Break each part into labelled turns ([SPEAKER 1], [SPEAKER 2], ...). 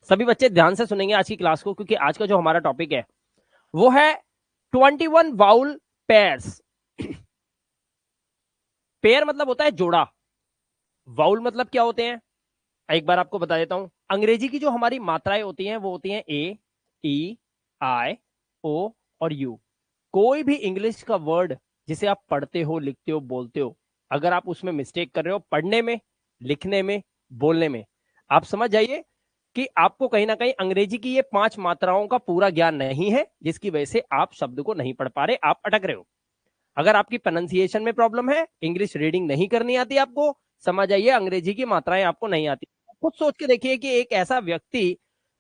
[SPEAKER 1] सभी बच्चे ध्यान से सुनेंगे आज की क्लास को, क्योंकि आज का जो हमारा टॉपिक है वो है 21 वाउल पेयर्स। पेयर मतलब होता है जोड़ा, वाउल मतलब क्या होते हैं एक बार आपको बता देता हूं। अंग्रेजी की जो हमारी मात्राएं होती हैं वो होती हैं ए, ई, आई, ओ और यू। कोई भी इंग्लिश का वर्ड जिसे आप पढ़ते हो, लिखते हो, बोलते हो, अगर आप उसमें मिस्टेक कर रहे हो पढ़ने में, लिखने में, बोलने में, आप समझ जाइए कि आपको कहीं ना कहीं अंग्रेजी की ये 5 मात्राओं का पूरा ज्ञान नहीं है, जिसकी वजह से आप शब्द को नहीं पढ़ पा रहे, आप अटक रहे हो। अगर आपकी प्रोनाउंसिएशन में प्रॉब्लम है, इंग्लिश रीडिंग नहीं करनी आती आपको, समझ आइए अंग्रेजी की मात्राएं आपको नहीं आती। खुद सोच के देखिए कि एक ऐसा व्यक्ति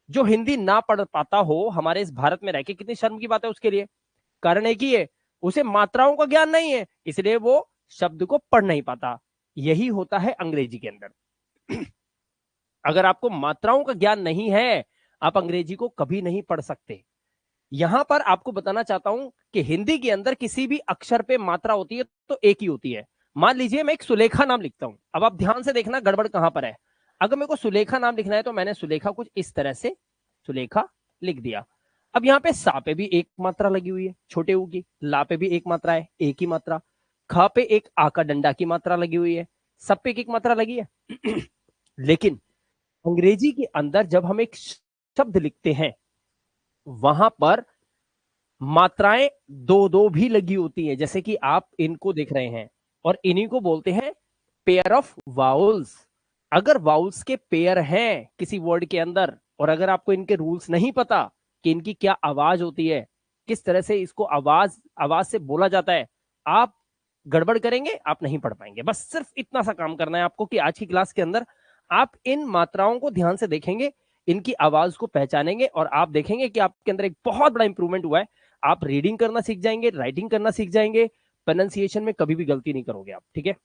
[SPEAKER 1] जो हिंदी ना पढ़ पाता हो हमारे इस भारत में रह के, कितनी शर्म की बात है उसके लिए। कारण एक ही है, उसे मात्राओं का ज्ञान नहीं है, इसलिए वो शब्द को पढ़ नहीं पाता। यही होता है अंग्रेजी के अंदर। अगर आपको मात्राओं का ज्ञान नहीं है, आप अंग्रेजी को कभी नहीं पढ़ सकते। यहां पर आपको बताना चाहता हूं कि हिंदी के अंदर किसी भी अक्षर पे मात्रा होती है तो एक ही होती है। मान लीजिए मैं एक सुलेखा नाम लिखता हूं, अब आप ध्यान से देखना गड़बड़ कहां पर है। अगर मेरे को सुलेखा नाम लिखना है तो मैंने सुलेखा कुछ इस तरह से सुलेखा लिख दिया। अब यहाँ पे सा पे भी एक मात्रा लगी हुई है छोटे ऊ की, ला पे भी एक मात्रा है, एक ही मात्रा, ख पे एक आ का डंडा की मात्रा लगी हुई है, सब पे एक मात्रा लगी है। लेकिन अंग्रेजी के अंदर जब हम एक शब्द लिखते हैं वहां पर मात्राएं दो दो भी लगी होती है, जैसे कि आप इनको देख रहे हैं, और इन्हीं को बोलते हैं पेयर ऑफ वाउल्स। अगर वाउल्स के पेयर हैं किसी वर्ड के अंदर, और अगर आपको इनके रूल्स नहीं पता कि इनकी क्या आवाज होती है, किस तरह से इसको आवाज आवाज से बोला जाता है, आप गड़बड़ करेंगे, आप नहीं पढ़ पाएंगे। बस सिर्फ इतना सा काम करना है आपको कि आज की क्लास के अंदर आप इन मात्राओं को ध्यान से देखेंगे, इनकी आवाज को पहचानेंगे, और आप देखेंगे कि आपके अंदर एक बहुत बड़ा इंप्रूवमेंट हुआ है। आप रीडिंग करना सीख जाएंगे, राइटिंग करना सीख जाएंगे, प्रोनाउंसिएशन में कभी भी गलती नहीं करोगे आप, ठीक है।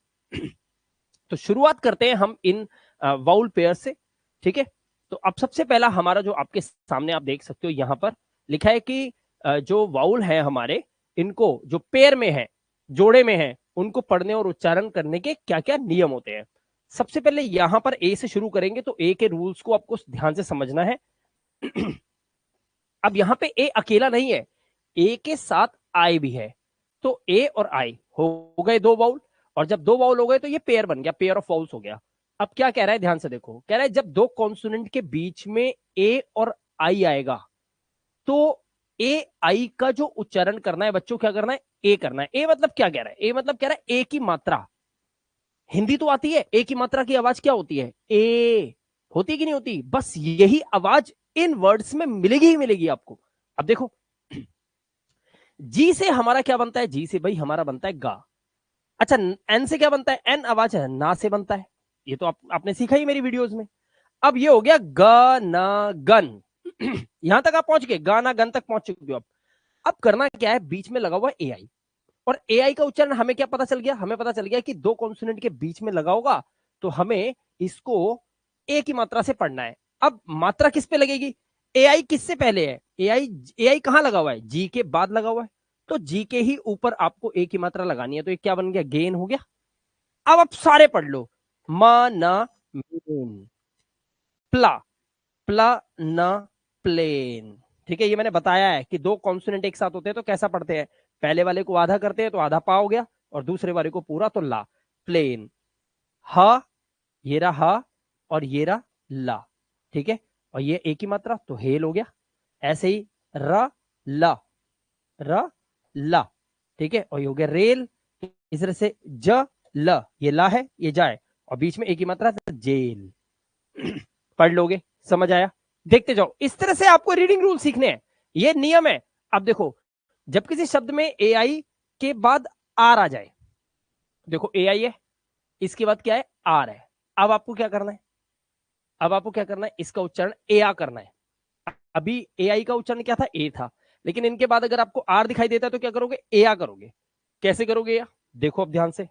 [SPEAKER 1] तो शुरुआत करते हैं हम इन वाउल पेयर से, ठीक है। तो अब सबसे पहला हमारा जो आपके सामने आप देख सकते हो यहां पर लिखा है कि जो वाउल है हमारे, इनको जो पेयर में है, जोड़े में है, उनको पढ़ने और उच्चारण करने के क्या क्या नियम होते हैं। सबसे पहले यहां पर ए से शुरू करेंगे, तो ए के रूल्स को आपको ध्यान से समझना है। अब यहां पे ए अकेला नहीं है, ए के साथ आई भी है, तो ए और आई हो गए दो वाउल, और जब दो वाउल हो गए तो ये पेयर बन गया, पेयर ऑफ वाउल्स हो गया। अब क्या कह रहा है, ध्यान से देखो, कह रहा है जब दो कॉन्सोनेंट के बीच में ए और आई आएगा तो ए आई का जो उच्चारण करना है बच्चों, क्या करना है, ए करना है। ए मतलब क्या कह रहा है, ए मतलब कह रहा है ए की मात्रा। हिंदी तो आती है, ए की मात्रा की आवाज क्या होती है, ए होती कि नहीं होती, बस यही आवाज इन वर्ड्स में मिलेगी ही मिलेगी आपको। अब देखो, जी से हमारा क्या बनता है, जी से भाई हमारा बनता है गा। अच्छा, एन से क्या बनता है, एन आवाज है ना से बनता है, ये तो आपने सीखा ही मेरी वीडियोस में। अब ये हो गया ग ना गन। यहां तक आप पहुंच गए, गाना गन तक पहुंच चुके हो। अब करना क्या है, बीच में लगा हुआ है एआई, और एआई का उच्चारण हमें क्या पता चल गया, हमें पता चल गया कि दो कॉन्सोनेंट के बीच में लगा होगा, तो हमें इसको ए की मात्रा से पढ़ना है। अब मात्रा किस पे लगेगी, एआई किससे पहले है, एआई एआई कहां लगा हुआ है, जी के बाद लगा हुआ है, तो जी के ही ऊपर आपको ए की मात्रा लगानी है। तो ये क्या बन गया, गेन हो गया। अब आप सारे पढ़ लो, मा ना मेन, प्ला, प्ला ना प्लेन, ठीक है। ये मैंने बताया है कि दो कॉन्सोनेंट एक साथ होते हैं तो कैसा पढ़ते हैं, पहले वाले को आधा करते हैं तो आधा पा हो गया, और दूसरे वाले को पूरा तो ला, प्लेन। हा, ये रहा हा, और ये रहा ला, ठीक है। और ये एक ही मात्रा तो हेल हो गया। ऐसे ही र ला, र ला, ठीक है। और ये हो गया रेल। इस तरह से ज ल, ये ला है, ये जाए, और बीच में एक ही मात्रा जेल। पढ़ लोगे, समझ आया। देखते जाओ, इस तरह से आपको रीडिंग रूल सीखने हैं, ये नियम है। अब देखो, जब किसी शब्द में ए आई के बाद आर आ जाए, देखो ए आई है, इसके बाद क्या है, आर है, अब आपको क्या करना है, अब आपको क्या करना है, इसका उच्चारण ए आ करना है। अभी ए आई का उच्चारण क्या था, ए था, लेकिन इनके बाद अगर आपको आर दिखाई देता है तो क्या करोगे, ए आ करोगे। कैसे करोगे या देखो अब ध्यान से,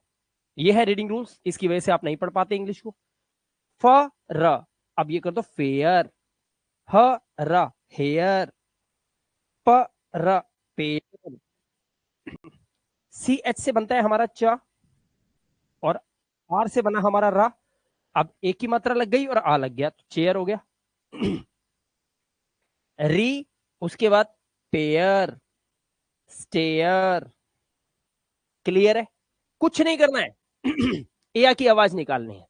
[SPEAKER 1] ये है रीडिंग रूल्स, इसकी वजह से आप नहीं पढ़ पाते इंग्लिश को। फ र, अब ये कर दो फेयर, ह र हेयर, प र पेयर, सी एच से बनता है हमारा च, और आर से बना हमारा रा। अब एक ही मात्रा लग गई और आ लग गया तो चेयर हो गया। री, उसके बाद पेयर, स्टेयर। क्लियर है? कुछ नहीं करना है एया की आवाज निकालनी है,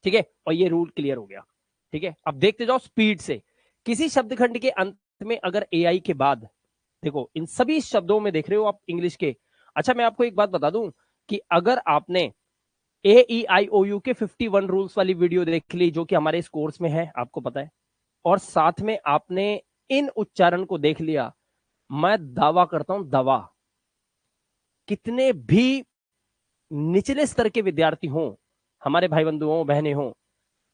[SPEAKER 1] ठीक है, और ये रूल क्लियर हो गया। ठीक है, अब देखते जाओ स्पीड से। किसी शब्द खंड के अंत में अगर एआई के बाद, देखो इन सभी शब्दों में देख रहे हो आप इंग्लिश के। अच्छा मैं आपको एक बात बता दूं कि अगर आपने ए ई आई ओ यू के 51 रूल्स वाली वीडियो देख ली, जो कि हमारे इस कोर्स में है, आपको पता है, और साथ में आपने इन उच्चारण को देख लिया, मैं दावा करता हूं, दावा, कितने भी निचले स्तर के विद्यार्थी हों, हमारे भाई बंधु हों, बहनें हों,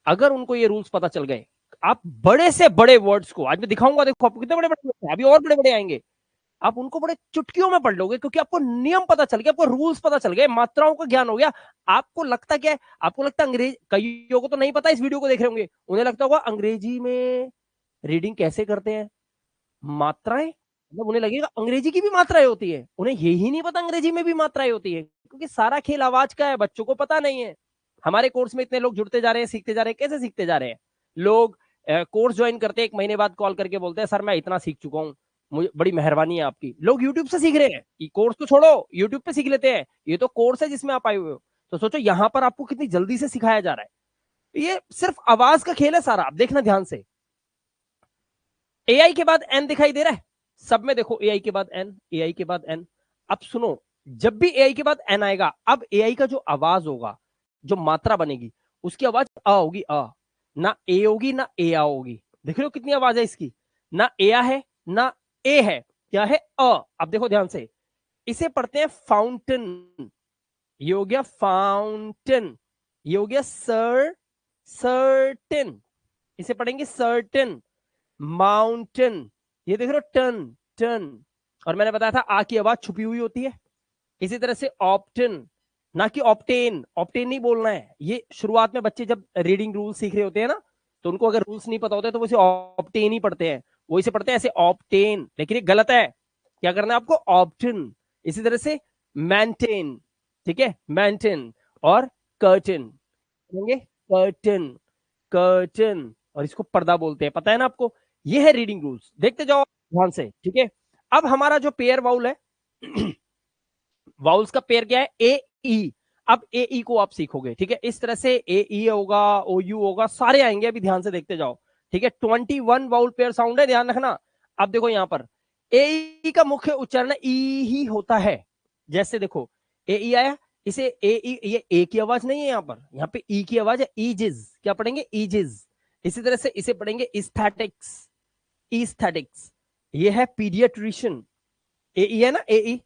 [SPEAKER 1] अगर उनको ये रूल्स पता चल गए, आप बड़े से बड़े वर्ड्स को, आज मैं दिखाऊंगा, देखो आपको कितने बड़े बड़े, अभी और बड़े बड़े आएंगे, आप उनको बड़े चुटकियों में पढ़ लोगे, क्योंकि आपको नियम पता चल गया, आपको रूल्स पता चल गए, मात्राओं का ज्ञान हो गया। आपको लगता क्या है, आपको लगता अंग्रेज, कईयों को तो नहीं पता, इस वीडियो को देख रहे होंगे, उन्हें लगता होगा अंग्रेजी में रीडिंग कैसे करते हैं, मात्राएं, मतलब उन्हें लगेगा अंग्रेजी की भी मात्राएं होती है, उन्हें यही नहीं पता अंग्रेजी में भी मात्राएं होती है, क्योंकि सारा खेल आवाज का है, बच्चों को पता नहीं है। हमारे कोर्स में इतने लोग जुड़ते जा रहे हैं, सीखते जा रहे हैं, कैसे सीखते जा रहे हैं लोग? कोर्स ज्वाइन करते हैं, 1 महीने बाद कॉल करके बोलते हैं सर मैं इतना सीख चुका हूँ, मुझे बड़ी मेहरबानी है आपकी। लोग यूट्यूब से सीख रहे हैं, ये कोर्स तो छोड़ो, यूट्यूब पे सीख लेते हैं, ये तो कोर्स है जिसमें आप आए हुए हो। तो सोचो यहाँ पर आपको कितनी जल्दी से सिखाया जा रहा है। ये सिर्फ आवाज का खेल है सारा, आप देखना ध्यान से। एआई के बाद एन दिखाई दे रहा है सब में, देखो एआई के बाद एन, एआई के बाद एन। अब सुनो, जब भी एआई के बाद एन आएगा, अब एआई का जो आवाज होगा, जो मात्रा बनेगी, उसकी आवाज अ होगी, अ, ना ए होगी ना ए आ होगी। देख रहे हो कितनी आवाज है इसकी, ना ए आ है ना ए है, क्या है, अ। अब देखो ध्यान से, इसे पढ़ते हैं फाउंटेन, ये हो गया फाउंटेन, ये हो गया सर, सर्टेन, इसे पढ़ेंगे सर्टेन। माउंटेन, ये देख रहे हो, टन, टन, और मैंने बताया था आ की आवाज छुपी हुई होती है। इसी तरह से ऑप्टन, ना कि ऑप्टेन, ऑप्टेन नहीं बोलना है। ये शुरुआत में बच्चे जब रीडिंग रूल सीख रहे होते हैं ना, तो उनको अगर रूल्स नहीं पता होते तो वो इसे ऑप्टेन ही पढ़ते हैं, वो इसे पढ़ते हैं ऐसे ऑप्टेन, लेकिन ये गलत है। क्या करना है आपको, ऑप्टन। इसी तरह से मेंटेन, ठीक है, मेंटेन, और कर्टन, कर्टन, कर्टन, और इसको पर्दा बोलते हैं, पता है ना आपको। ये है रीडिंग रूल्स, देखते जाओ ध्यान से, ठीक है। अब हमारा जो पेयर वाउल है वाउल्स का पेयर क्या है, ए ई। अब ए ई को आप सीखोगे, ठीक है, इस तरह से ए ई होगा, ओ यू होगा, सारे आएंगे, अभी ध्यान से देखते जाओ, ठीक है। 21 वाउल पेयर साउंड है, ध्यान रखना। अब देखो यहां पर ए ई का मुख्य उच्चारण ई ही होता है। जैसे देखो ए ई आया, इसे ए ई, ये ए की आवाज नहीं है, यहाँ पे ई की आवाज है, ईजिज, क्या पढ़ेंगे, ईजिज। इसी तरह से इसे पढ़ेंगे इस्थेटिक्स, ईस्थेटिक्स। ये है पीडियाट्रिशियन, ए ई है ना, ए ई,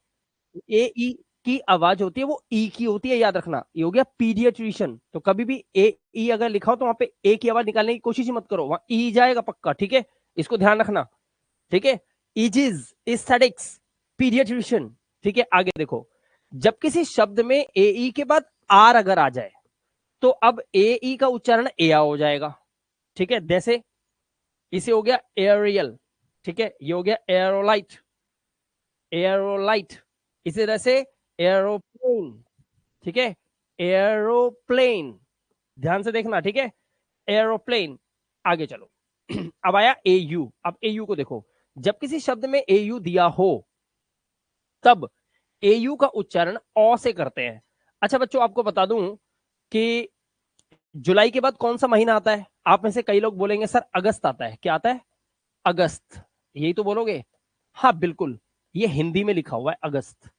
[SPEAKER 1] ए ई की आवाज होती है वो ई की होती है, याद रखना। ये हो गया पीडियाट्रिशियन, तो कभी भी ए ई अगर लिखा हो तो वहां पे ए की आवाज निकालने की कोशिश ही मत करो, वहां ई जाएगा पक्का, ठीक है, इसको ध्यान रखना, ठीक है। इजिज, एस्थेटिक्स, पीडियाट्रिशियन, ठीक है। आगे देखो, जब किसी शब्द में ए ई के बाद आर अगर आ जाए, तो अब ए ई का उच्चारण ए आ हो जाएगा, ठीक है। जैसे इसे हो गया एरियल, ठीक है, ये हो गया एरोलाइट, एरोलाइट। इसी तरह से एरोप्लेन, ठीक है, एरोप्लेन, ध्यान से देखना, ठीक है, एरोप्लेन। आगे चलो अब आया ए यू। अब ए यू को देखो, जब किसी शब्द में ए यू दिया हो, तब ए यू का उच्चारण ओ से करते हैं। अच्छा बच्चों, आपको बता दूं कि जुलाई के बाद कौन सा महीना आता है? आप में से कई लोग बोलेंगे सर अगस्त आता है। क्या आता है? अगस्त, यही तो बोलोगे। हाँ बिल्कुल, ये हिंदी में लिखा हुआ है अगस्त।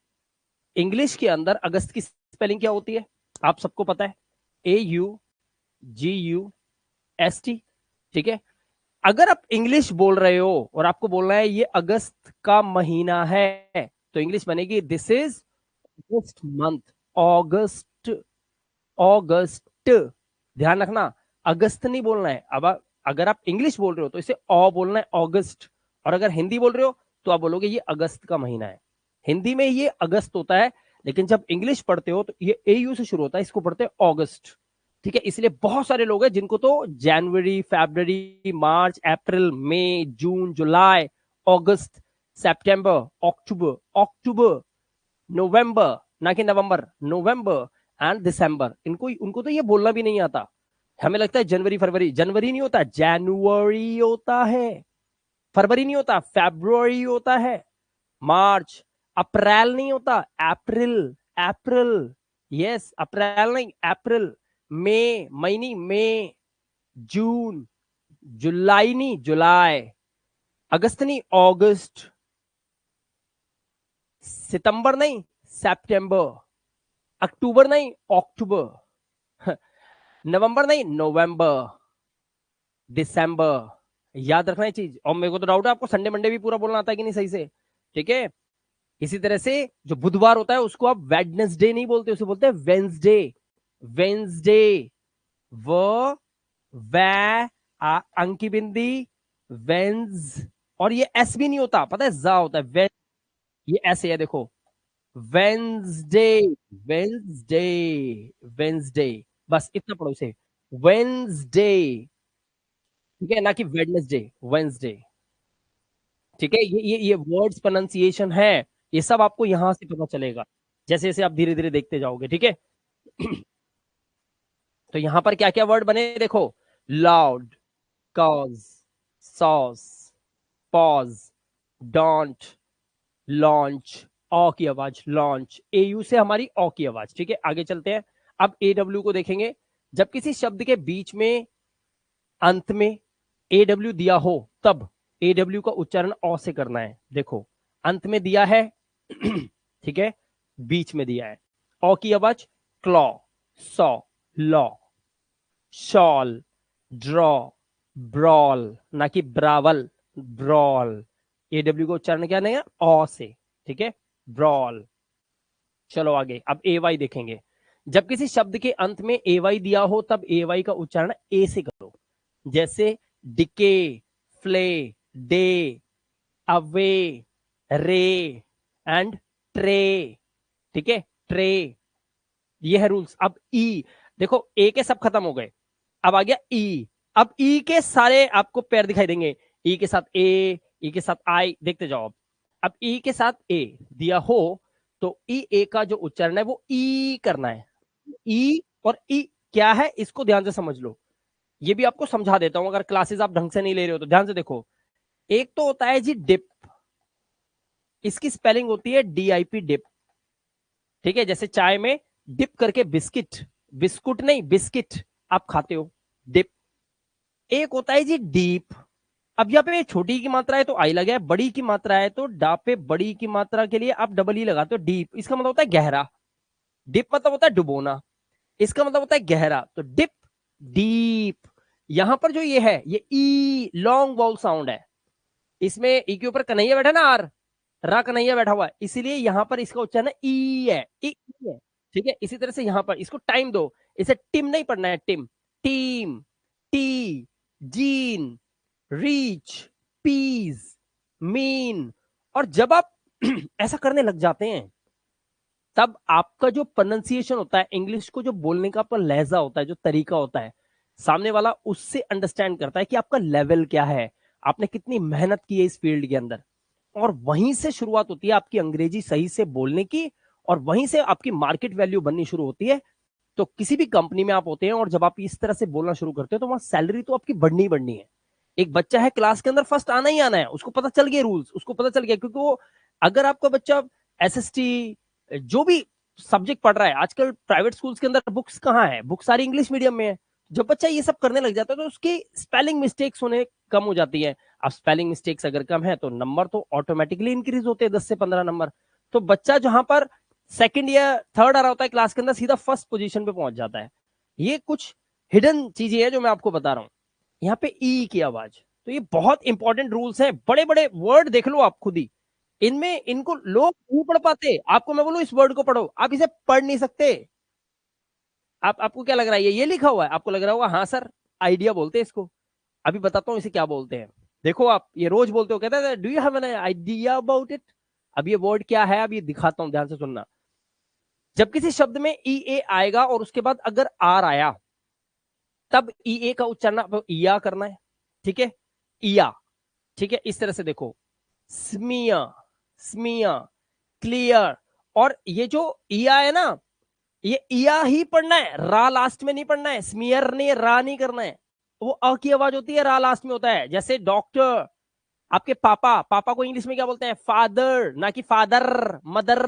[SPEAKER 1] इंग्लिश के अंदर अगस्त की स्पेलिंग क्या होती है? आप सबको पता है, AUGUST, ठीक है। अगर आप इंग्लिश बोल रहे हो और आपको बोलना है ये अगस्त का महीना है, तो इंग्लिश बनेगी this is August month, August, August. ध्यान रखना, अगस्त नहीं बोलना है। अब अगर आप इंग्लिश बोल रहे हो तो इसे ओ बोलना है, ऑगस्ट। और अगर हिंदी बोल रहे हो तो आप बोलोगे ये अगस्त का महीना है। हिंदी में ये अगस्त होता है, लेकिन जब इंग्लिश पढ़ते हो तो ये एयू से शुरू होता है, इसको पढ़ते हैं अगस्त, ठीक है। इसलिए बहुत सारे लोग हैं जिनको तो जनवरी, फरवरी, मार्च, अप्रैल, मई, जून, जुलाई, अगस्त, सितंबर, अक्टूबर, अक्टूबर, नवंबर, ना कि नवंबर, नवंबर एंड दिसंबर, इनको उनको तो ये बोलना भी नहीं आता। हमें लगता है जनवरी फरवरी, जनवरी नहीं होता, जनवरी होता है, फरवरी नहीं होता, फेब्रुअरी होता है। मार्च, अप्रैल नहीं होता, अप्रैल, अप्रैल, यस, अप्रैल नहीं, अप्रैल। मई, मई नहीं, मई। जून, जुलाई नहीं, जुलाई। अगस्त नहीं, अगस्त। सितंबर नहीं, सितंबर। अक्टूबर नहीं, अक्टूबर। नवंबर नहीं, नवंबर। दिसंबर। याद रखना है चीज। और मेरे को तो डाउट है आपको संडे मंडे भी पूरा बोलना आता है कि नहीं सही से, ठीक है। इसी तरह से जो बुधवार होता है उसको आप वेडनेसडे नहीं बोलते, उसे बोलते हैं वेंसडे। वेंसडे, व, वे, अंकी बिंदी, वेंस। और ये एस भी नहीं होता, पता है, जा होता है, वेन। ये ऐसे है देखो, वेंसडे, वेंसडे, वेंसडे। बस इतना पढ़ो इसे, वेंसडे, ठीक है, ना कि वेडनेसडे, वेंसडे। ठीक है, ये वर्ड्स प्रोनाउंसिएशन है, ये सब आपको यहां से पता चलेगा जैसे जैसे आप धीरे धीरे देखते जाओगे, ठीक है। तो यहां पर क्या क्या वर्ड बने देखो, loud, cause, sauce, pause, don't, launch, ऑ की आवाज लॉन्च, एयू से हमारी ऑ की आवाज, ठीक है। आगे चलते हैं, अब एडब्ल्यू को देखेंगे। जब किसी शब्द के बीच में, अंत में एडब्ल्यू दिया हो तब एडब्ल्यू का उच्चारण ऑ से करना है। देखो, अंत में दिया है, ठीक है, बीच में दिया है, ऑ की आवाज claw, saw, law, shawl, draw, brawl, ना कि ब्रावल, ब्रॉल। एडब्ल्यू का उच्चारण क्या नहीं है, ऑ से, ठीक है, ब्रॉल। चलो आगे, अब ए वाई देखेंगे। जब किसी शब्द के अंत में ए वाई दिया हो तब ए वाई का उच्चारण ए से करो। जैसे डिके, फ्ले, डे, अवे, रे एंड ट्रे, ठीक है, ट्रे। ये है रूल्स। अब ई, देखो ए के सब खत्म हो गए, अब आ गया ई। अब ई के सारे आपको पैर दिखाई देंगे, ई के साथ ए, ई के साथ आई, देखते जाओ। अब ई के साथ ए दिया हो तो ई ए का जो उच्चारण है वो ई करना है। ई और ई क्या है इसको ध्यान से समझ लो, ये भी आपको समझा देता हूं अगर क्लासेस आप ढंग से नहीं ले रहे हो तो। ध्यान से देखो, एक तो होता है जी डिप, इसकी स्पेलिंग होती है डीआईपी, डिप, ठीक है। जैसे चाय में डिप करके बिस्किट, बिस्कुट नहीं बिस्किट आप खाते हो, डिप। एक होता है जी डीप, अब यहाँ पे छोटी की मात्रा है तो आई लगा है, बड़ी की मात्रा है तो डा पे बड़ी की मात्रा के लिए आप डबल ई लगाते हो, डीप। इसका मतलब होता है गहरा, डिप मतलब होता है डुबोना, इसका मतलब होता है गहरा, तो डिप, डीप। यहां पर जो ये है ये ई लॉन्ग वाउल साउंड है, इसमें ई के ऊपर कन्हैया बैठा ना, आर, रा कन्हैया बैठा हुआ है, इसीलिए यहां पर इसका उच्चारण ई है, ई है, ठीक है। इसी तरह से यहां पर इसको टाइम दो, इसे टिम नहीं पढ़ना है, टिम, team, tea, jean, reach, peas, mean. और जब आप ऐसा करने लग जाते हैं तब आपका जो प्रोनाउंसिएशन होता है, इंग्लिश को जो बोलने का आपका लहजा होता है, जो तरीका होता है, सामने वाला उससे अंडरस्टैंड करता है कि आपका लेवल क्या है, आपने कितनी मेहनत की है इस फील्ड के अंदर। और वहीं से शुरुआत होती है आपकी अंग्रेजी सही से बोलने की, और वहीं से आपकी मार्केट वैल्यू बननी शुरू होती है। तो किसी भी कंपनी में आप होते हैं और जब आप इस तरह से बोलना शुरू करते हो तो वहां सैलरी तो आपकी बढ़नी ही बढ़नी है। एक बच्चा है क्लास के अंदर फर्स्ट आना ही आना है, उसको पता चल गया रूल्स, उसको पता चल गया, क्योंकि वो, अगर आपका बच्चा एसएसटी जो भी सब्जेक्ट पढ़ रहा है, आजकल प्राइवेट स्कूल्स के अंदर बुक्स कहाँ है, बुक सारी इंग्लिश मीडियम में है। जब बच्चा ये सब करने लग जाता है तो उसकी स्पेलिंग मिस्टेक्स होने कम हो जाती है। अब स्पेलिंग मिस्टेक्स अगर कम है तो नंबर तो ऑटोमेटिकली इंक्रीज होते हैं, 10 से 15 नंबर। तो बच्चा जहां पर सेकंड या थर्ड आ रहा होता है क्लास के अंदर, सीधा फर्स्ट पोजीशन पे पहुंच जाता है। ये कुछ हिडन चीजें हैं जो मैं आपको बता रहा हूं। यहाँ पे ई की आवाज, तो ये बहुत इंपॉर्टेंट रूल्स हैं, बड़े बड़े वर्ड देख लो आप खुद ही, इनमें इनको लोग नहीं पढ़ पाते। आपको मैं बोलूं इस वर्ड को पढ़ो, आप इसे पढ़ नहीं सकते। आपको क्या लग रहा है ये लिखा हुआ है, आपको लग रहा होगा हाँ सर आइडिया बोलते हैं इसको। अभी बताता हूं इसे क्या बोलते हैं। देखो आप ये रोज बोलते हो, कहते हैं do you have an idea about it. अब ये वर्ड क्या है, अब ये दिखाता हूं, ध्यान से सुनना। जब किसी शब्द में ई ए आएगा और उसके बाद अगर आर आया तब ई ए का उच्चारण इया करना है, ठीक है, इया, ठीक है। इस तरह से देखो, स्मिया, स्मिया, क्लियर। और ये जो इया है ना, ये इया ही पढ़ना है, रा लास्ट में नहीं पढ़ना है, स्मियर नहीं, रा नहीं करना है। वो अ की आवाज होती है, रा लास्ट में होता है। जैसे डॉक्टर, आपके पापा, पापा को इंग्लिश में क्या बोलते हैं? फादर, ना कि फादर। मदर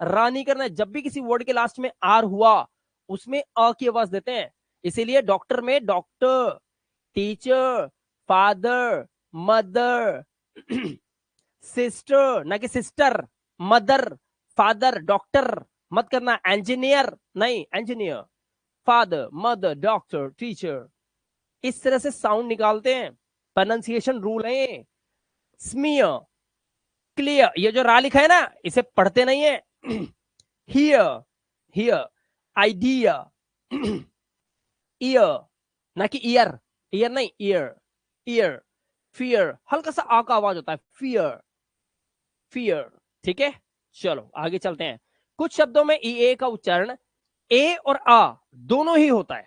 [SPEAKER 1] रा नहीं करना है। जब भी किसी वर्ड के लास्ट में आर हुआ उसमें अ की आवाज देते हैं। इसीलिए डॉक्टर में doctor, teacher, father, mother, sister ना कि सिस्टर, मदर, फादर, डॉक्टर मत करना। इंजीनियर नहीं, engineer, father, mother, doctor, teacher, इस तरह से साउंड निकालते हैं। प्रोनाउंसिएशन रूल है। स्मियर, क्लियर, ये जो रा लिखा है ना इसे पढ़ते नहीं है। हियर, हियर, आइडिया, ईयर ना कि ईयर, ईयर नहीं, ईयर, ईयर, फियर, हल्का सा आ का आवाज होता है, फियर, फियर। ठीक है, चलो आगे चलते हैं। कुछ शब्दों में ई ए का उच्चारण ए और आ दोनों ही होता है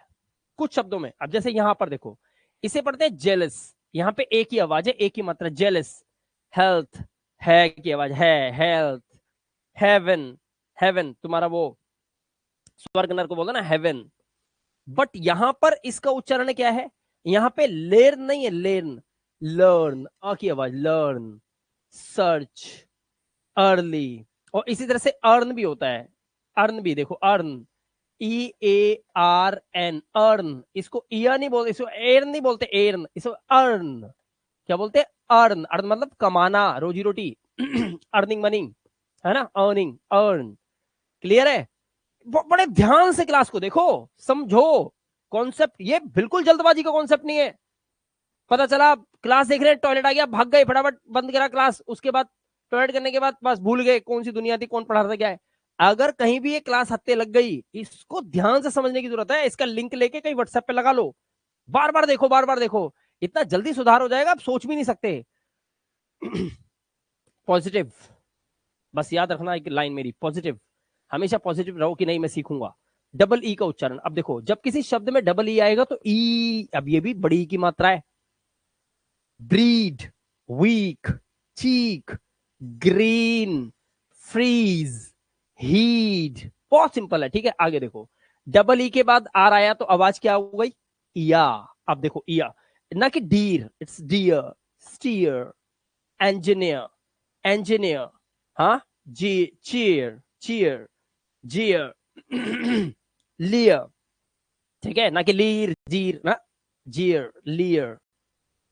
[SPEAKER 1] कुछ शब्दों में। अब जैसे यहां पर देखो, इसे पढ़ते हैं जेलस, यहां पे एक ही आवाज है, एक ही मात्रा, जेलस। हेल्थ, है की आवाज है, हेल्थ। हेवन, हेवन तुम्हारा वो स्वर्ग नर को बोलते ना, हेवन। बट यहां पर इसका उच्चारण क्या है? यहां पे लेर्न नहीं है, लेर्न, लर्न, आ की आवाज, लर्न। सर्च, अर्ली, और इसी तरह से अर्न भी होता है। अर्न भी देखो, earn, E A R N, earn. इसको ईयर नहीं बोलते, इसको एर्न नहीं बोलते, एर्न, इसको अर्न। क्या बोलते हैं? अर्न, अर्न मतलब कमाना, रोजी रोटी। अर्निंग मनी, है ना, अर्निंग, अर्न। क्लियर है? बड़े ध्यान से क्लास को देखो, समझो कॉन्सेप्ट। ये बिल्कुल जल्दबाजी का कॉन्सेप्ट नहीं है। पता चला क्लास देख रहे हैं, टॉयलेट आ गया, भाग गए, फटाफट बंद करा क्लास, उसके बाद टॉयलेट करने के बाद बस भूल गए कौन सी दुनिया थी, कौन पढ़ा रहा था, क्या है। अगर कहीं भी ये क्लास हत्ते लग गई, इसको ध्यान से समझने की जरूरत है। इसका लिंक लेके कहीं व्हाट्सएप पे लगा लो, बार बार देखो, बार बार देखो, इतना जल्दी सुधार हो जाएगा आप सोच भी नहीं सकते। पॉजिटिव, बस याद रखना एक लाइन मेरी, पॉजिटिव, हमेशा पॉजिटिव रहो कि नहीं मैं सीखूंगा। डबल ई का उच्चारण, अब देखो जब किसी शब्द में डबल ई आएगा तो ई, अब ये भी बड़ी ई की मात्रा है। ब्रीड, वीक, चीक, ग्रीन, फ्रीज, हीड, बहुत सिंपल है। ठीक है, आगे देखो, डबल ई के बाद आर आया तो आवाज क्या हो गई? या। अब देखो या, ना कि deer, it's dear, steer, engineer, engineer, हाँ, जी, चीयर, चीयर, जियर, लियर। ठीक है, ना कि लीर, जीर, ना, जियर, लियर।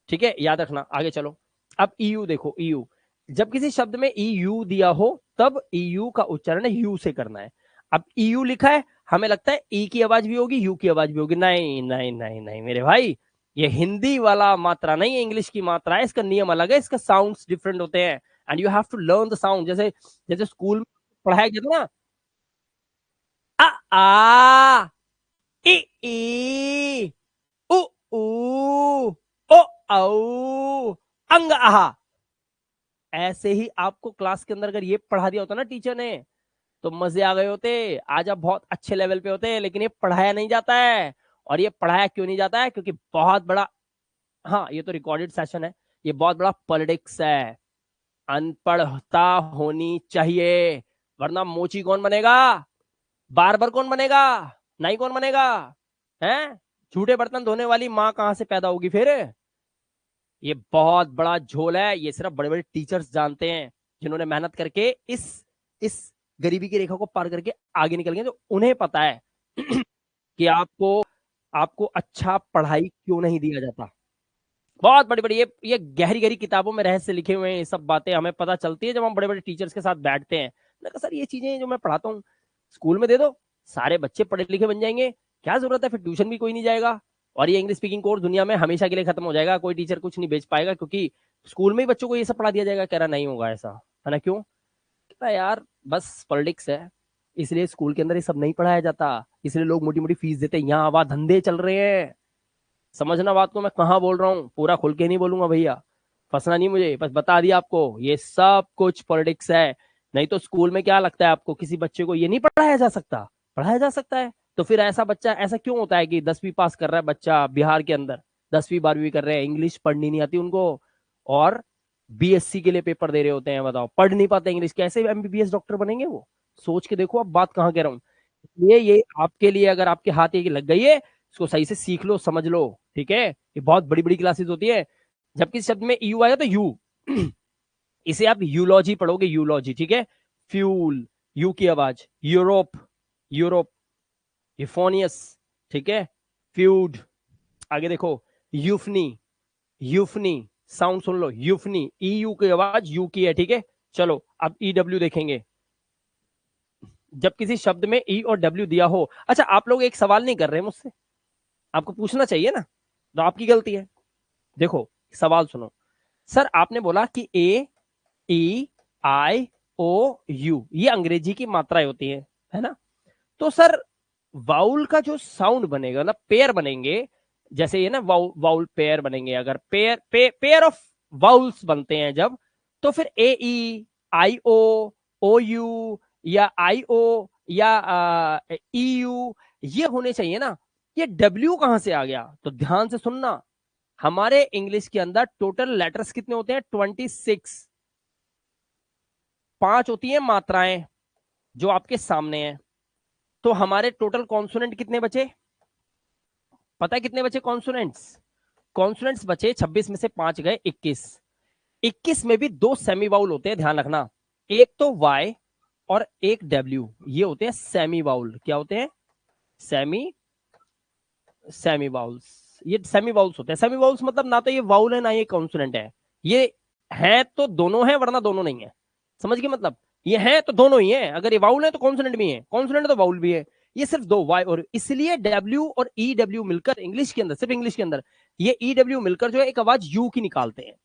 [SPEAKER 1] ठीक है, याद रखना, आगे चलो। अब ईयू देखो, ईयू, जब किसी शब्द में ईयू दिया हो तब ईयू का उच्चारण यू से करना है। अब ईयू लिखा है, हमें लगता है ई की आवाज भी होगी, यू की आवाज भी होगी। नहीं नहीं नहीं नहीं मेरे भाई, ये हिंदी वाला मात्रा नहीं है, इंग्लिश की मात्रा है। इसका नियम अलग है, इसका साउंड्स डिफरेंट होते हैं, and you have to learn the sound. जैसे जैसे स्कूल में पढ़ाया गया था ना, आ आ, ई ई, उ ऊ, ओ औ, अंग आहा, ऐसे ही आपको क्लास के अंदर अगर ये पढ़ा दिया होता ना टीचर ने, तो मजे आ गए होते, आज आप बहुत अच्छे लेवल पे होते। लेकिन ये पढ़ाया नहीं जाता है। और ये पढ़ाया क्यों नहीं जाता है? क्योंकि बहुत बड़ा, हाँ ये तो रिकॉर्डेड सेशन है, ये बहुत बड़ा पॉलिटिक्स है। अनपढ़ता होनी चाहिए, वरना मोची कौन बनेगा? बार्बर कौन बनेगा? नाई कौन बनेगा? हैं? झूठे बर्तन धोने वाली माँ कहां से पैदा होगी फिर? ये बहुत बड़ा झोल है, ये सिर्फ बड़े बड़े टीचर्स जानते हैं, जिन्होंने मेहनत करके इस गरीबी की रेखा को पार करके आगे निकल गए, तो उन्हें पता है कि आपको आपको अच्छा पढ़ाई क्यों नहीं दिया जाता। बहुत बड़ी बड़ी ये गहरी गहरी किताबों में रहस्य लिखे हुए हैं। ये सब बातें हमें पता चलती है जब हम बड़े बड़े टीचर्स के साथ बैठते हैं। मैंने कहा सर ये चीजें जो मैं पढ़ाता हूँ स्कूल में दे दो, सारे बच्चे पढ़े लिखे बन जाएंगे, क्या जरूरत है, फिर ट्यूशन भी कोई नहीं जाएगा, और ये इंग्लिश स्पीकिंग कोर्स दुनिया में हमेशा के लिए खत्म हो जाएगा, कोई टीचर कुछ नहीं बेच पाएगा, क्योंकि स्कूल में ही बच्चों को ये सब पढ़ा दिया जाएगा। कह रहा नहीं होगा ऐसा, है ना? क्यों? कहता यार बस पॉलिटिक्स है, इसलिए स्कूल के अंदर ये सब नहीं पढ़ाया जाता, इसलिए लोग मोटी मोटी फीस देते हैं, यहाँ आवाज धंधे चल रहे हैं। समझना बात को, मैं कहाँ बोल रहा हूँ, पूरा खुल के नहीं बोलूंगा भैया, फंसना नहीं मुझे, बस बता दिया आपको ये सब कुछ पॉलिटिक्स है। नहीं तो स्कूल में क्या लगता है आपको, किसी बच्चे को ये नहीं पढ़ाया जा सकता? पढ़ाया जा सकता है। तो फिर ऐसा बच्चा, ऐसा क्यों होता है कि 10वीं पास कर रहा है बच्चा बिहार के अंदर, 10वीं 12वीं कर रहे हैं, इंग्लिश पढ़नी नहीं आती उनको, और बीएससी के लिए पेपर दे रहे होते हैं, बताओ पढ़ नहीं पाते इंग्लिश, कैसे एमबीबीएस डॉक्टर बनेंगे वो? सोच के देखो अब बात कहाँ कह रहा हूँ। ये आपके लिए, अगर आपके हाथ ये लग गई है, इसको सही से सीख लो, समझ लो। ठीक है, ये बहुत बड़ी बड़ी क्लासेस होती है। जब किसी शब्द में यू आएगा तो यू, इसे आप यूलॉजी पढ़ोगे, यूलॉजी, ठीक है। फ्यूल, यू की आवाज, यूरोप, यूरोप, यूफोनियस, ठीक है, फ्यूड। आगे देखो, यूफनी, यूफनी, साउंड सुन लो, यूफनी, ई यू की आवाज यू की है, ठीक है। चलो अब ई डब्ल्यू देखेंगे। जब किसी शब्द में ई और डब्ल्यू दिया हो, अच्छा आप लोग एक सवाल नहीं कर रहे मुझसे, आपको पूछना चाहिए ना, तो आपकी गलती है। देखो सवाल सुनो, सर आपने बोला कि ए, ई, आई, ओ, यू, ये अंग्रेजी की मात्राएं होती है ना। तो सर वाउल का जो साउंड बनेगा ना, पेयर बनेंगे, जैसे ये ना वाउल पेयर बनेंगे, अगर पेयर ऑफ वाउल्स बनते हैं जब, तो फिर ए ई, आई ओ यू, या आई ओ, या ई यू, ये होने चाहिए ना। ये डब्ल्यू कहां से आ गया? तो ध्यान से सुनना, हमारे इंग्लिश के अंदर टोटल लेटर्स कितने होते हैं? 26। 5 होती हैं मात्राएं जो आपके सामने हैं। तो हमारे टोटल कॉन्सोनेंट कितने बचे? पता है कितने बचे कॉन्सोनेंट्स? कॉन्सोनेंट्स बचे 26 में से 5 गए 21। 21 में भी 2 सेमी वाउल होते हैं, ध्यान रखना। एक तो वाई और एक डब्ल्यू, ये होते हैं सेमी वाउल। क्या होते हैं? Semi vowels. ये सेमी वाउल्स होते हैं। सेमी वाउल्स मतलब ना तो ये वाउल है ना ये कॉन्सोनेंट है। ये है तो दोनों है, वरना दोनों नहीं है। समझ गए मतलब? ये है तो दोनों ही है, अगर ये वाउल है तो कॉन्सोनेंट भी है, कॉन्सोनेंट तो वाउल भी है। ये सिर्फ दो, वाई और, इसलिए डब्ल्यू और ई डब्ल्यू मिलकर इंग्लिश के अंदर, सिर्फ इंग्लिश के अंदर, ये ई डब्ल्यू मिलकर जो है एक आवाज यू की निकालते हैं।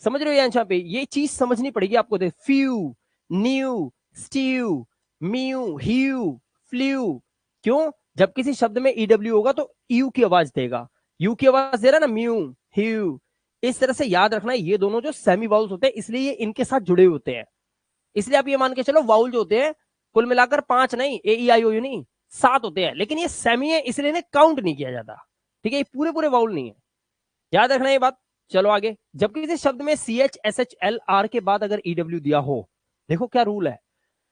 [SPEAKER 1] समझ रहे हो यहाँ पे? ये चीज समझनी पड़ेगी आपको। देख, फ्यू, न्यू, स्टीव, म्यू, ह्यू, फ्लू। क्यों? जब किसी शब्द में ईडब्ल्यू होगा तो यू की आवाज देगा। यू की आवाज दे रहा ना, म्यू, ह्यू। इस तरह से याद रखना, ये दोनों जो सेमी वाउल्स होते हैं, इसलिए ये इनके साथ जुड़े होते हैं। इसलिए आप ये मान के चलो, वाउल जो होते हैं कुल मिलाकर 5 नहीं, ए ई आई ओ यू नहीं, 7 होते हैं, लेकिन ये सेमी है इसलिए इन्हें काउंट नहीं किया जाता। ठीक है, ये पूरे पूरे वाउल नहीं है, याद रखना ये बात। चलो आगे, जब किसी शब्द में C H S H L R के बाद अगर ईडब्ल्यू दिया हो, देखो क्या रूल है,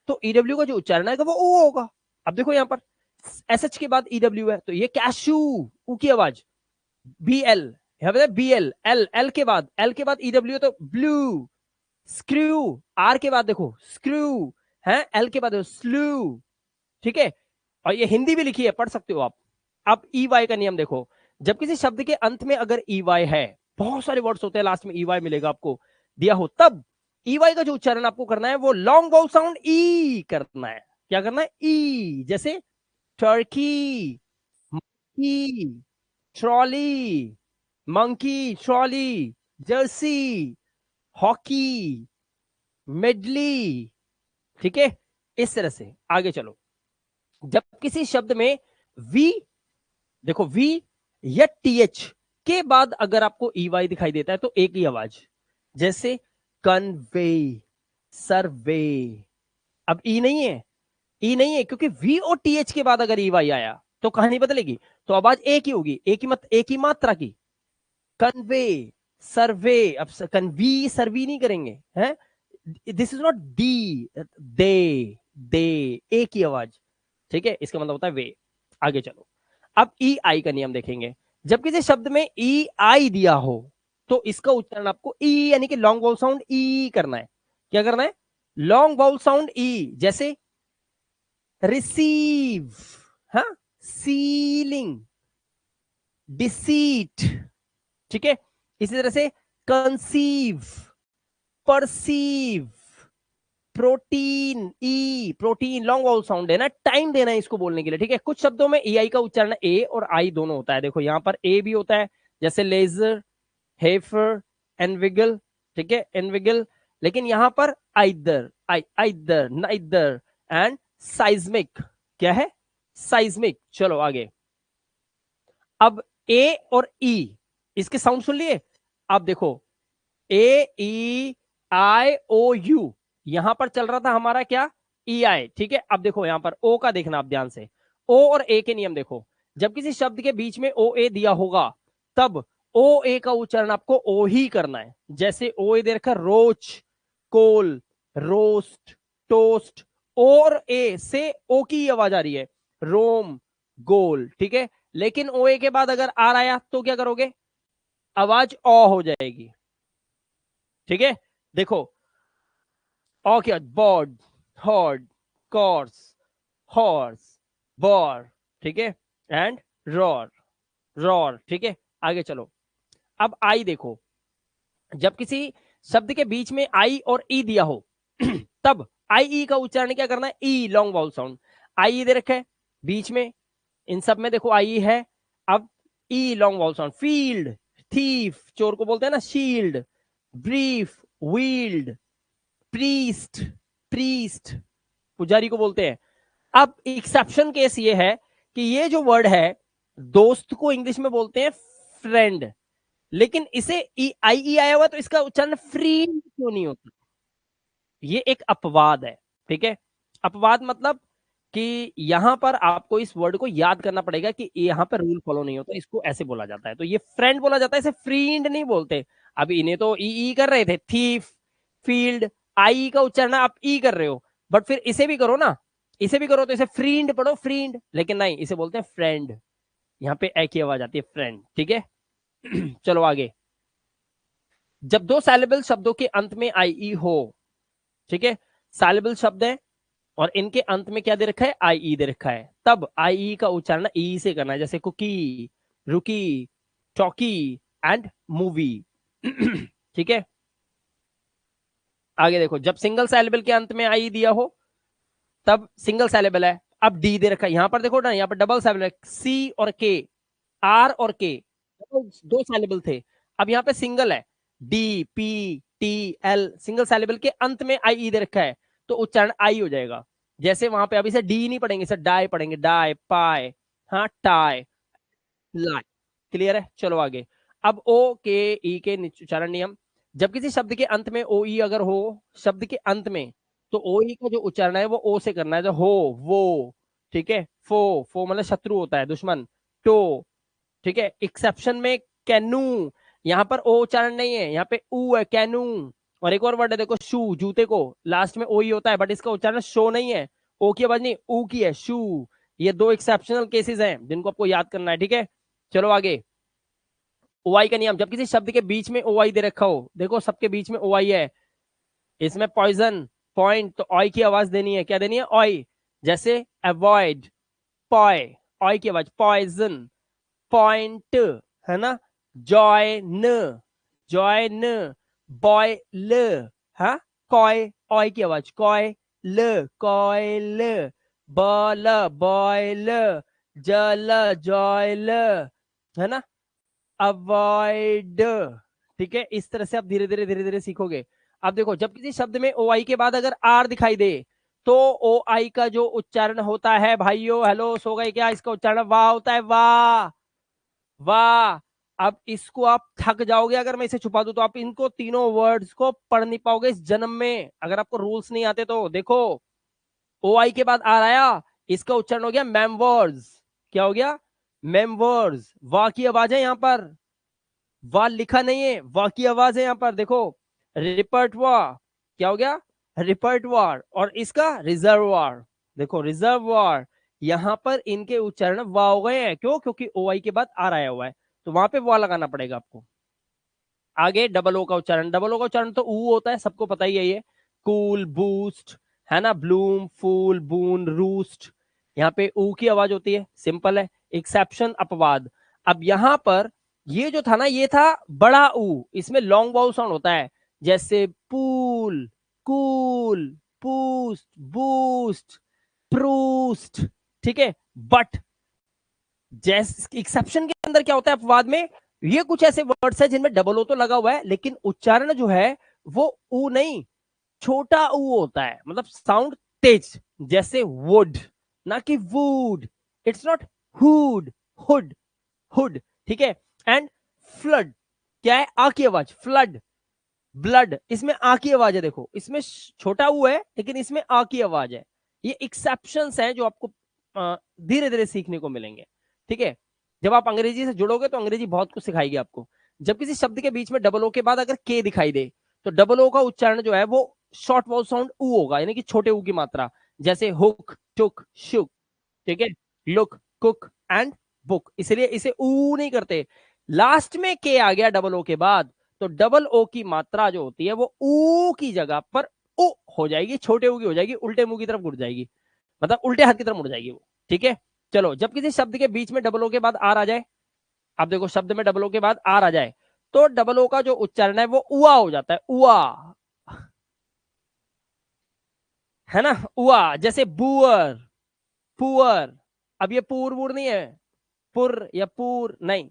[SPEAKER 1] तो ईडब्ल्यू का जो उच्चारण है वो ओ होगा। अब देखो यहां पर एस एच के बाद ईडब्ल्यू है, तो ये कैशू, ऊ की आवाज, बी एल, यहां पे बी एल, एल, एल के बाद ईडब्ल्यू, तो ब्लू। स्क्रू, आर के बाद देखो स्क्रू है, एल के बाद स्लू। ठीक है, और ये हिंदी भी लिखी है, पढ़ सकते हो आप। अब ई वाई का नियम देखो, जब किसी शब्द के अंत में अगर ई वाई है, बहुत सारे वर्ड्स होते हैं लास्ट में ई वाई मिलेगा आपको दिया हो, तब ई वाई का जो उच्चारण आपको करना है वो लॉन्ग वाउल साउंड ई करना है। क्या करना है? ई, जैसे Turkey, monkey, trolley, monkey, trolley, Jersey, hockey, medley. ठीक है, इस तरह से आगे चलो। जब किसी शब्द में वी, देखो वी या टीएच के बाद अगर आपको ई वाई दिखाई देता है तो एक ही आवाज, जैसे कन्वे, सर्वे। अब ई नहीं है, ई नहीं है, क्योंकि वी और टीएच के बाद अगर ई वाई आया तो कहानी बदलेगी, तो आवाज एक ही होगी, एक ही मात्रा की। कन्वे, सर्वे। अब कन्वी सर्वी नहीं करेंगे, हैं? दिस इज नॉट दी, दे, एक ही आवाज। ठीक है, इसका मतलब होता है वे। आगे चलो, अब ई आई का नियम देखेंगे। जब किसी शब्द में ई आई दिया हो तो इसका उच्चारण आपको ई, यानी कि लॉन्ग वाउल साउंड ई करना है। क्या करना है? लॉन्ग वाउल साउंड ई, जैसे रिसीव, हाँ, सीलिंग, डिसीट। ठीक है, इसी तरह से कंसीव, परसीव, प्रोटीन, ई, प्रोटीन लॉन्ग वाउल साउंड है ना, टाइम देना है इसको बोलने के लिए। ठीक है, कुछ शब्दों में ई आई का उच्चारण ए और आई दोनों होता है। देखो यहां पर ए भी होता है, जैसे लेजर, हेफर, एनविगल। ठीक है, एनविगल। लेकिन यहां पर either, either, neither and seismic. क्या है? साइज्मिक। चलो आगे, अब ए और ई, इसके साउंड सुन लिए। अब देखो, ए ई आई ओ यू, यहां पर चल रहा था हमारा क्या? ई आई। ठीक है, अब देखो यहां पर ओ का देखना आप ध्यान से। ओ और ए के नियम देखो, जब किसी शब्द के बीच में ओ ए दिया होगा तब ओ ए का उच्चारण आपको ओ ही करना है। जैसे ओ ए दे रखा, रोच, कोल, रोस्ट, टोस्ट। और ए से ओ की आवाज आ रही है, रोम, गोल। ठीक है, लेकिन ओ ए के बाद अगर आर आया तो क्या करोगे? आवाज ओ हो जाएगी। ठीक है, देखो और क्या, बोर्ड, हॉर्ड, कोर्स, हॉर्स, बॉर, ठीक है, एंड रॉर, रॉर, ठीक है। आगे चलो, अब आई देखो, जब किसी शब्द के बीच में आई और ई दिया हो तब आई ई का उच्चारण क्या करना है, ई लॉन्ग वाउल साउंड, आई ई दे रखा है बीच में, इन सब में देखो आई है, अब E long vowel sound, field, thief, चोर को बोलते हैं ना shield, brief, wheeled, priest, priest, पुजारी को बोलते हैं। अब एक्सेप्शन केस ये है कि ये जो वर्ड है दोस्त को इंग्लिश में बोलते हैं फ्रेंड, लेकिन इसे आई ई आया हुआ तो इसका उच्चारण फ्री क्यों नहीं होता, ये एक अपवाद है, ठीक है। अपवाद मतलब कि यहां पर आपको इस वर्ड को याद करना पड़ेगा कि यहां पर रूल फॉलो नहीं होता, इसको ऐसे बोला जाता है, तो ये फ्रेंड बोला जाता है, इसे फ्रींड नहीं बोलते। अभी इन्हें तो ई कर रहे थे, थीफ, फील्ड, आई का उच्चारण आप ई कर रहे हो, बट फिर इसे भी करो ना, इसे भी करो तो इसे फ्रींड पढ़ो, फ्रींड, लेकिन नहीं, इसे बोलते हैं फ्रेंड, यहाँ पे ए की आवाज आती है, फ्रेंड, ठीक है। चलो आगे, जब दो सैलेबल शब्दों के अंत में आई ई हो, ठीक है, सैलेबल शब्द है और इनके अंत में क्या दे रखा है, आई ई दे रखा है, तब आई ई का उच्चारण ई से करना है, जैसे कुकी, रुकी, टॉकी एंड मूवी ठीक है। आगे देखो, जब सिंगल सैलेबल के अंत में आई दिया हो तब सिंगल सैलेबल है, अब डी दे रखा है, यहां पर देखो ना, यहां पर डबल सैलेबल है, सी और के, आर और के, दो सैलेबल थे, अब यहां पे सिंगल है, D, P, T, L, single syllable के अंत में आई ई दे रखा है, तो उच्चारण आई हो जाएगा, जैसे वहां पे अभी से डी नहीं पढ़ेंगे, सर डाई पढ़ेंगे, डाई, पाए, हाँ, टाई, लाई, क्लियर है। चलो आगे, अब ओ के ई के उच्चारण नियम, जब किसी शब्द के अंत में ओ ई अगर हो, शब्द के अंत में, तो ओ ई का जो उच्चारण है वो ओ से करना है, जो हो, वो, ठीक है, फो, फो मतलब शत्रु होता है, दुश्मन, टो, ठीक है। एक्सेप्शन में कैनू, यहां पर ओ उच्चारण नहीं है, यहाँ पे ऊ है, कैनू। और एक और वर्ड है देखो, शू, जूते को लास्ट में ओ ही होता है, बट इसका उच्चारण शो नहीं है, ओ की आवाज नहीं, ऊ की है, शू। ये दो एक्सेप्शनल केसेस हैं जिनको आपको याद करना है, ठीक है। चलो आगे, ओआई का नियम, जब किसी शब्द के बीच में ओआई दे रखा हो, देखो सबके बीच में ओआई है, इसमें पॉइजन, पॉइंट, तो ऑय की आवाज देनी है, क्या देनी है, ऑय, जैसे अवॉइड, पॉय, ऑय की आवाज, पॉइजन, पॉइंट, है ना, जॉइन, जॉइन, बॉय ल, हाँ, कॉय, ऑय की आवाज, कॉय ल, कॉयल, बॉल, बॉयल, जल, जॉयल, है ना, अवॉइड, ठीक है। इस तरह से आप धीरे धीरे धीरे धीरे सीखोगे। अब देखो, जब किसी शब्द में ओ आई के बाद अगर आर दिखाई दे, तो ओ आई का जो उच्चारण होता है भाइयों, हेलो, सो गए क्या, इसका उच्चारण वाह होता है, वाह, वाह। अब इसको आप थक जाओगे अगर मैं इसे छुपा दूं, तो आप इनको तीनों वर्ड्स को पढ़ नहीं पाओगे इस जन्म में, अगर आपको रूल्स नहीं आते तो। देखो, ओ आई के बाद आर आया, इसका उच्चारण हो गया मेमवर्स, क्या हो गया, मेमवर्स, वाह की आवाज है यहां पर, वाह लिखा नहीं है, वाह की आवाज है यहां पर, देखो, रिपर्टवार, क्या हो गया, रिपर्टवार, और इसका रिजर्वार, देखो रिजर्वार, यहां पर इनके उच्चारण वाह हो गए हैं, क्यों, क्योंकि ओ आई के बाद आर आया हुआ है, तो वहां पे वाह लगाना पड़ेगा आपको। आगे डबल ओ का उच्चारण, डबल ओ का उच्चारण तो ऊ होता है, सबको पता ही है ये, कूल, बूस्ट, है ना, ब्लूम, फूल, बून, रूस्ट, यहाँ पे ऊ की आवाज होती है, सिंपल है। एक्सेप्शन, अपवाद, अब यहां पर ये जो था ना, ये था बड़ा ऊ, इसमें लॉन्ग वाउल साउंड होता है, जैसे पूल, कूल, पूस्ट, बूस्ट, प्रूस्ट, ठीक है। बट जैसे एक्सेप्शन के अंदर क्या होता है अपवाद में, ये कुछ ऐसे वर्ड्स है जिनमें डबल ओ तो लगा हुआ है, लेकिन उच्चारण जो है वो ऊ नहीं, छोटा ऊ होता है, मतलब साउंड तेज, जैसे वुड, ना कि would, it's not hood, hood, hood, ठीक है। एंड फ्लड, क्या है, आ की आवाज, फ्लड, ब्लड, इसमें आ की आवाज है, देखो इसमें छोटा ऊ है लेकिन इसमें आ की आवाज है। ये एक्सेप्शंस हैं जो आपको धीरे धीरे सीखने को मिलेंगे, ठीक है। जब आप अंग्रेजी से जुड़ोगे तो अंग्रेजी बहुत कुछ सिखाएगी आपको। जब किसी शब्द के बीच में डबल ओ के बाद अगर के दिखाई दे, तो डबल ओ का उच्चारण जो है वो शॉर्ट वाउल साउंड ऊ होगा, यानी कि छोटे ऊ की मात्रा, जैसे हुक, टुक, शुक, ठीक है, लुक, कुक एंड बुक, इसलिए इसे ऊ नहीं करते। लास्ट में के आ गया डबल ओ के बाद, तो डबल ओ की मात्रा जो होती है वो ऊ की जगह पर उ हो जाएगी, छोटे ऊ की हो जाएगी, उल्टे मुंह की तरफ मुड़ जाएगी, मतलब उल्टे हाथ की तरफ मुड़ जाएगी वो। ठीक है, चलो जब किसी शब्द के बीच में डबल ओ के बाद आर आ जाए, अब देखो शब्द में डबल ओ के बाद आर आ जाए तो डबल ओ का जो उच्चारण है वो उआ हो जाता है, उआ, है ना, उआ। जैसे बुअर, पुअर, अब ये पूर वूर नहीं है, पुर या पूर नहीं,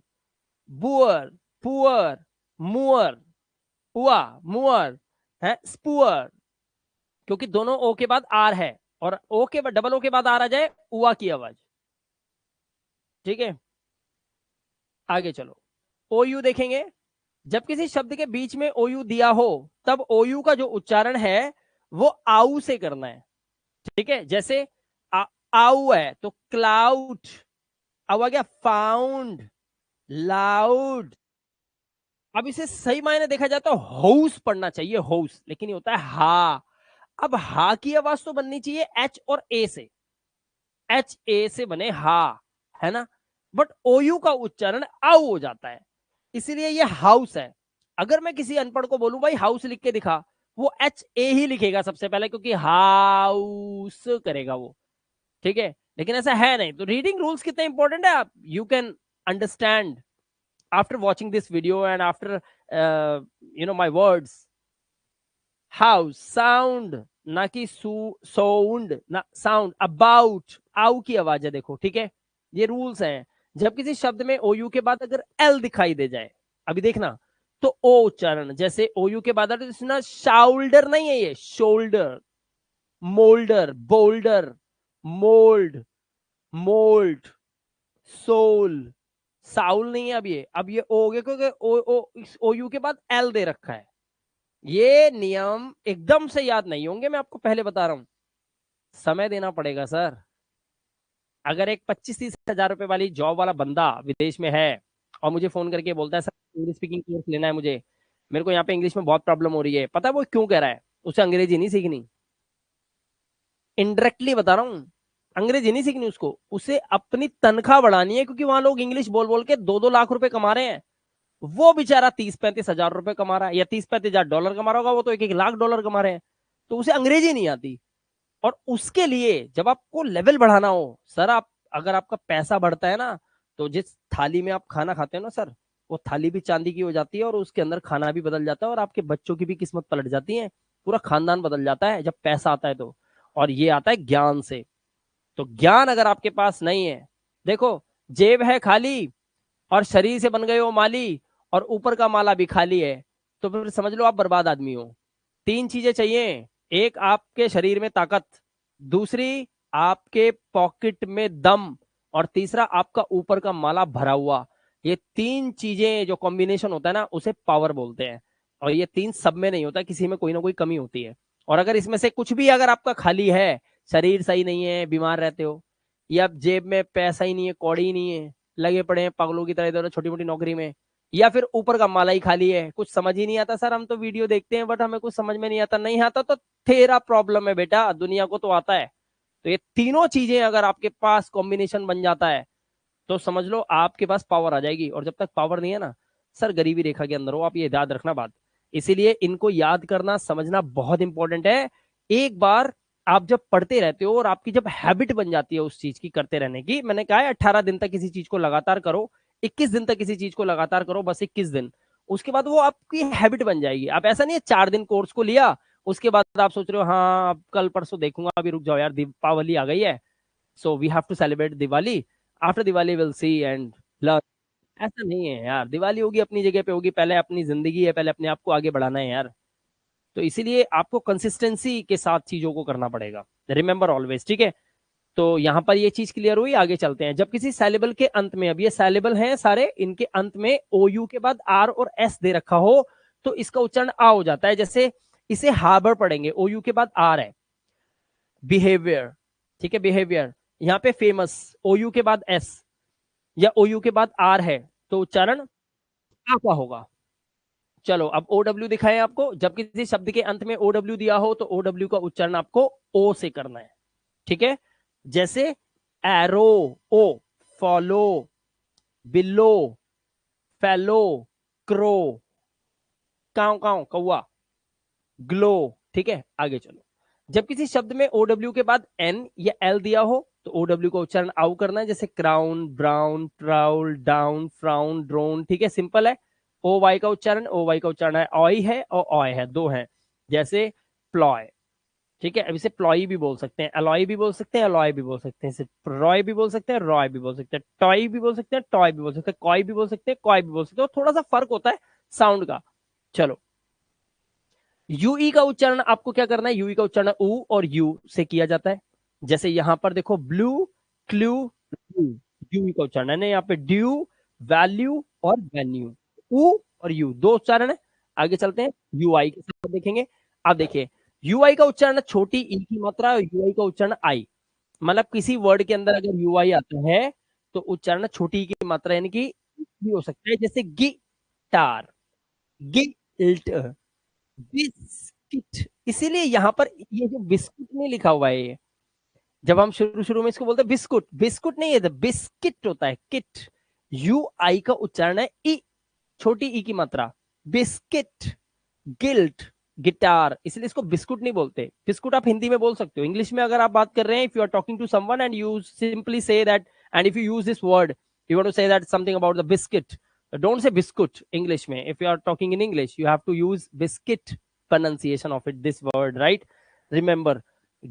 [SPEAKER 1] बुअर, पुअर, मुअर, उआ, मुअर, है स्पुअर, क्योंकि दोनों ओ के बाद आर है और ओ के बाद डबल ओ के बाद आर आ जाए, उआ की आवाज। ठीक है, आगे चलो, ओयू देखेंगे। जब किसी शब्द के बीच में ओयू दिया हो तब ओयू का जो उच्चारण है वो आउ से करना है। ठीक है, जैसे आउ है तो क्लाउड, अब आ गया फाउंड, लाउड। अब इसे सही मायने देखा जाए तो हाउस पढ़ना चाहिए, हाउस, लेकिन ये होता है हा। अब हा की आवाज तो बननी चाहिए एच और ए से, एच ए से बने हा, है ना, बट ओयू का उच्चारण आउ हो जाता है, इसीलिए ये हाउस है। अगर मैं किसी अनपढ़ को बोलूं भाई हाउस लिख के दिखा, वो एच ए ही लिखेगा सबसे पहले, क्योंकि हाउस करेगा वो। ठीक है, लेकिन ऐसा है नहीं। तो रीडिंग रूल्स कितने इंपॉर्टेंट है, आप you can understand after watching this video and after my words. House sound, ना कि साउंड, ना साउंड, अबाउट, आउ की आवाज है, देखो। ठीक है, ये रूल्स हैं। जब किसी शब्द में ओयू के बाद अगर एल दिखाई दे जाए, अभी देखना, तो ओ उच्चारण, जैसे ओयू के बाद ना शाउल्डर नहीं है, ये shoulder, moulder, boulder, mould, mould, sole, साउल नहीं है। अब ये ओ हो गया, क्योंकि ओ यू के बाद एल दे रखा है। ये नियम एकदम से याद नहीं होंगे, मैं आपको पहले बता रहा हूं, समय देना पड़ेगा सर। अगर एक 25-30 हजार रुपए वाली जॉब वाला बंदा विदेश में है और मुझे फोन करके बोलता है सर इंग्लिश स्पीकिंग कोर्स लेना है मुझे, मेरे को यहाँ पे इंग्लिश में बहुत प्रॉब्लम हो रही है, पता है वो क्यों कह रहा है? उसे अंग्रेजी नहीं सीखनी, इनडायरेक्टली बता रहा हूँ, अंग्रेजी नहीं सीखनी उसको, उसे अपनी तनख्वाह बढ़ानी है, क्योंकि वहां लोग इंग्लिश बोल बोल के 2-2 लाख रुपए कमा रहे हैं। वो बेचारा 30-35 हजार रुपए कमा रहा है, या 30-35 हजार डॉलर कमा रहा होगा, वो तो 1-1 लाख डॉलर कमा रहे हैं, तो उसे अंग्रेजी नहीं आती। और उसके लिए जब आपको लेवल बढ़ाना हो सर, आप अगर आपका पैसा बढ़ता है ना, तो जिस थाली में आप खाना खाते हो ना सर, वो थाली भी चांदी की हो जाती है और उसके अंदर खाना भी बदल जाता है और आपके बच्चों की भी किस्मत पलट जाती है, पूरा खानदान बदल जाता है जब पैसा आता है तो। और ये आता है ज्ञान से। तो ज्ञान अगर आपके पास नहीं है, देखो, जेब है खाली और शरीर से बन गए हो माली और ऊपर का माला भी खाली है, तो फिर समझ लो आप बर्बाद आदमी हो। 3 चीजें चाहिए, एक आपके शरीर में ताकत, दूसरी आपके पॉकेट में दम, और तीसरा आपका ऊपर का माला भरा हुआ। ये 3 चीजें जो कॉम्बिनेशन होता है ना, उसे पावर बोलते हैं। और ये 3 सब में नहीं होता, किसी में कोई ना कोई कमी होती है। और अगर इसमें से कुछ भी अगर आपका खाली है, शरीर सही नहीं है, बीमार रहते हो, या जेब में पैसा ही नहीं है, कौड़ी ही नहीं है, लगे पड़े हैं पागलों की तरह इधर छोटी मोटी नौकरी में, या फिर ऊपर का माला ही खाली है, कुछ समझ ही नहीं आता सर, हम तो वीडियो देखते हैं बट हमें कुछ समझ में नहीं आता, नहीं आता तो तेरा प्रॉब्लम है बेटा, दुनिया को तो आता है। तो ये तीनों चीजें अगर आपके पास कॉम्बिनेशन बन जाता है तो समझ लो आपके पास पावर आ जाएगी। और जब तक पावर नहीं है ना सर, गरीबी रेखा के अंदर हो आप, ये याद रखना बात। इसीलिए इनको याद करना समझना बहुत इंपॉर्टेंट है। एक बार आप जब पढ़ते रहते हो और आपकी जब हैबिट बन जाती है उस चीज की करते रहने की, मैंने कहा है 18 दिन तक किसी चीज को लगातार करो, 21 दिन तक किसी चीज को लगातार करो, बस 21 दिन, उसके बाद वो आपकी हैबिट बन जाएगी। आप ऐसा नहीं है 4 दिन कोर्स को लिया, उसके बाद आप सोच रहे हो हाँ अब कल परसों देखूंगा, अभी रुक जाओ यार दीपावली आ गई है, so we have to celebrate Diwali, after Diwali will see and learn. ऐसा नहीं है यार, दिवाली होगी अपनी जगह पे होगी, पहले अपनी जिंदगी है, पहले अपने आप को आगे बढ़ाना है यार। तो इसीलिए आपको कंसिस्टेंसी के साथ चीजों को करना पड़ेगा, रिमेंबर ऑलवेज। ठीक है, तो यहां पर ये चीज क्लियर हुई, आगे चलते हैं। जब किसी सैलेबल के अंत में, अब ये सैलेबल हैं सारे, इनके अंत में ओ यू के बाद आर और एस दे रखा हो तो इसका उच्चारण आ हो जाता है। जैसे इसे हार्बर पढ़ेंगे, ओ यू के बाद आर है, बिहेवियर। ठीक है, बिहेवियर। यहाँ पे फेमस, ओ यू के बाद एस या ओ यू के बाद आर है, तो उच्चारण आ का होगा। चलो अब ओ डब्ल्यू दिखाएं आपको, जब किसी शब्द के अंत में ओ डब्ल्यू दिया हो तो ओ डब्ल्यू का उच्चारण आपको ओ से करना है। ठीक है, जैसे एरो, ओ, फॉलो, बिलो, फेलो, क्रो, काव काव कौआ, ग्लो, ठीक है। आगे चलो, जब किसी शब्द में ओडब्ल्यू के बाद एन या एल दिया हो तो ओडब्ल्यू का उच्चारण आउ करना है, जैसे crown, brown, trowel, down, frown, drone, ठीक है, सिंपल है। ओ वाई का उच्चारण, ओ वाई का उच्चारण है ऑय है और ऑय है, दो है, जैसे प्लॉय, ठीक है। अब इसे प्लॉय भी बोल सकते हैं, अलॉय भी बोल सकते हैं, अलॉय भी बोल सकते हैं, इसे रॉय भी बोल सकते हैं, रॉय भी बोल सकते हैं, टॉय भी बोल सकते हैं, टॉय भी बोल सकते हैं, कॉय भी बोल सकते हैं, कॉय भी बोल सकते हैं, थोड़ा सा फर्क होता है साउंड का। चलो, यूई का उच्चारण आपको क्या करना है, यूई का उच्चारण ऊ और यू से किया जाता है, जैसे यहां पर देखो ब्लू, क्लू, यूई का उच्चारण है, यहाँ पे ड्यू, वैल्यू और वेन्यू, ऊ और यू दो उच्चारण है। आगे चलते हैं, यूआई के साथ देखेंगे। आप देखिए, यूआई का उच्चारण छोटी ई की मात्रा और यूआई का उच्चारण आई, मतलब किसी वर्ड के अंदर अगर यूआई आता है तो उच्चारण छोटी ई की मात्रा यानी कि भी हो सकता है, जैसे गिटार, गिल्ट, बिस्किट। इसीलिए यहां पर ये जो बिस्कुट नहीं लिखा हुआ है, ये जब हम शुरू शुरू में इसको बोलते हैं बिस्कुट, बिस्कुट नहीं है, बिस्किट होता है, किट। यू आई का उच्चारण है ई, छोटी ई की मात्रा, बिस्किट, गिल्ट, गिटार, इसलिए इसको बिस्कुट नहीं बोलते। बिस्कुट आप हिंदी में बोल सकते हो, इंग्लिश में अगर आप बात कर रहे हैं, if you are talking to someone and you simply say that, and if you use this word, you want to say that something about the biscuit, don't say biscuit English में। If you are talking in English, you have to use biscuit pronunciation of it, this word, right? Remember,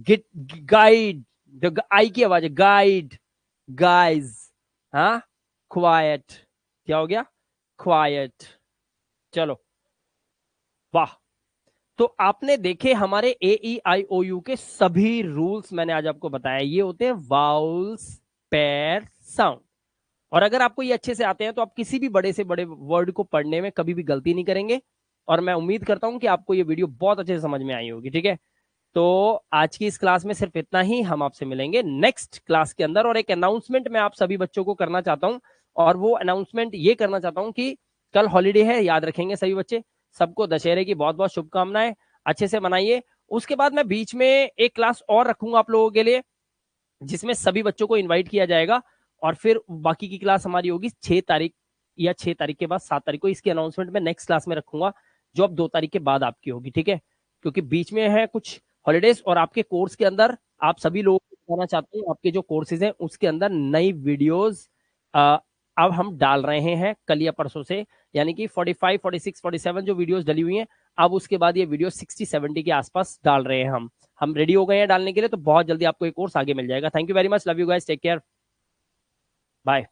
[SPEAKER 1] get guide, the आई की आवाज है, guide, guys, हाँ, quite, क्या हो गया, quite. चलो, वाह। तो आपने देखे हमारे ए ई आई ओ यू के सभी रूल्स, मैंने आज आपको बताया, ये होते हैं वाउल्स, पेयर, साउंड। और अगर आपको ये अच्छे से आते हैं तो आप किसी भी बड़े से बड़े वर्ड को पढ़ने में कभी भी गलती नहीं करेंगे। और मैं उम्मीद करता हूं कि आपको ये वीडियो बहुत अच्छे से समझ में आई होगी, ठीक है। तो आज की इस क्लास में सिर्फ इतना ही, हम आपसे मिलेंगे नेक्स्ट क्लास के अंदर। और एक अनाउंसमेंट मैं आप सभी बच्चों को करना चाहता हूं, और वो अनाउंसमेंट ये करना चाहता हूं कि कल हॉलीडे है, याद रखेंगे सभी बच्चे। सबको दशहरे की बहुत बहुत शुभकामनाएं, अच्छे से मनाइए। उसके बाद मैं बीच में एक क्लास और रखूंगा आप लोगों के लिए, जिसमें सभी बच्चों को इन्वाइट किया जाएगा। और फिर बाकी की क्लास हमारी होगी 6 तारीख, या 6 तारीख के बाद 7 तारीख को। इसकी अनाउंसमेंट मैं नेक्स्ट क्लास में रखूंगा, जो अब 2 तारीख के बाद आपकी होगी, ठीक है। क्योंकि बीच में है कुछ हॉलीडेज, और आपके कोर्स के अंदर आप सभी लोगों को बताना चाहते हैं, आपके जो कोर्सेज हैं उसके अंदर नई वीडियोज अब हम डाल रहे हैं कल या परसों से, यानी कि 45, 46, 47 जो वीडियोस डली हुई हैं, अब उसके बाद ये वीडियो 60, 70 के आसपास डाल रहे हैं हम रेडी हो गए हैं डालने के लिए। तो बहुत जल्दी आपको एक कोर्स आगे मिल जाएगा। Thank you very much, love you guys, take care, bye.